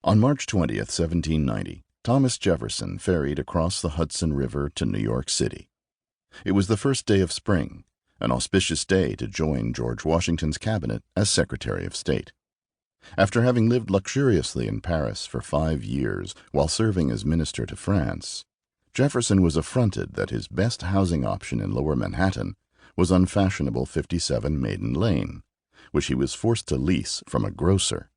On March 20th, 1790, Thomas Jefferson ferried across the Hudson River to New York City. It was the first day of spring, an auspicious day to join George Washington's cabinet as Secretary of State. After having lived luxuriously in Paris for 5 years while serving as minister to France, Jefferson was affronted that his best housing option in Lower Manhattan was unfashionable 57 Maiden Lane, which he was forced to lease from a grocer.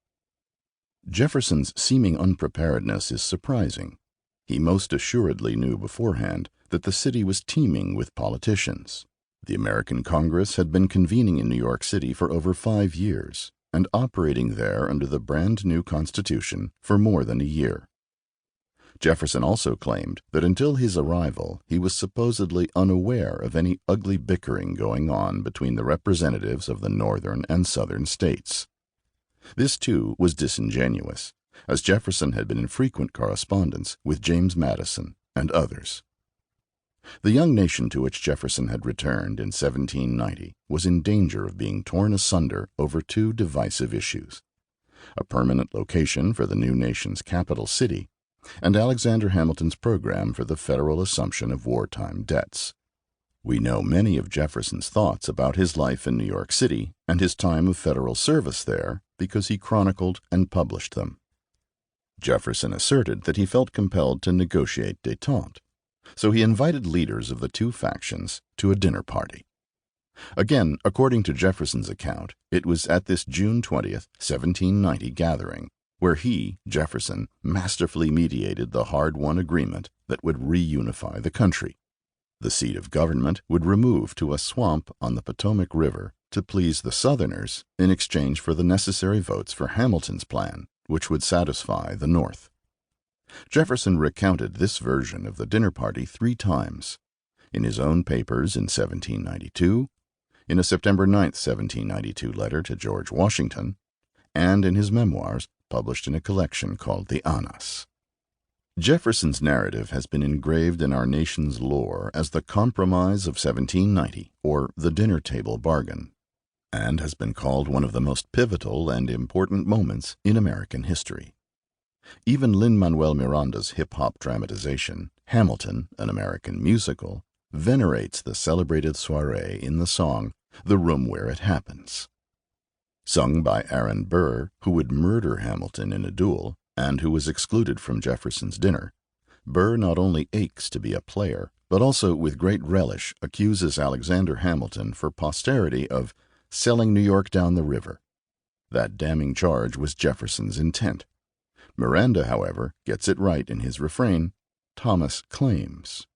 Jefferson's seeming unpreparedness is surprising. He most assuredly knew beforehand that the city was teeming with politicians. The American Congress had been convening in New York City for over 5 years and operating there under the brand-new Constitution for more than a year. Jefferson also claimed that until his arrival he was supposedly unaware of any ugly bickering going on between the representatives of the northern and southern states. This, too, was disingenuous, as Jefferson had been in frequent correspondence with James Madison and others. The young nation to which Jefferson had returned in 1790 was in danger of being torn asunder over 2 divisive issues: a permanent location for the new nation's capital city, and Alexander Hamilton's program for the federal assumption of wartime debts. We know many of Jefferson's thoughts about his life in New York City and his time of federal service there because he chronicled and published them. Jefferson asserted that he felt compelled to negotiate détente, so he invited leaders of the 2 factions to a dinner party. Again, according to Jefferson's account, it was at this June 20th, 1790 gathering where he, Jefferson, masterfully mediated the hard-won agreement that would reunify the country. The seat of government would remove to a swamp on the Potomac River to please the Southerners in exchange for the necessary votes for Hamilton's plan, which would satisfy the North. Jefferson recounted this version of the dinner party 3 times, in his own papers in 1792, in a September 9, 1792 letter to George Washington, and in his memoirs published in a collection called the Annals. Jefferson's narrative has been engraved in our nation's lore as the Compromise of 1790, or the dinner table bargain, and has been called one of the most pivotal and important moments in American history. Even Lin-Manuel Miranda's hip-hop dramatization, Hamilton, an American musical, venerates the celebrated soirée in the song The Room Where It Happens. Sung by Aaron Burr, who would murder Hamilton in a duel and who was excluded from Jefferson's dinner, Burr not only aches to be a player, but also with great relish accuses Alexander Hamilton for posterity of selling New York down the river. That damning charge was Jefferson's intent. Miranda, however, gets it right in his refrain, Thomas claims.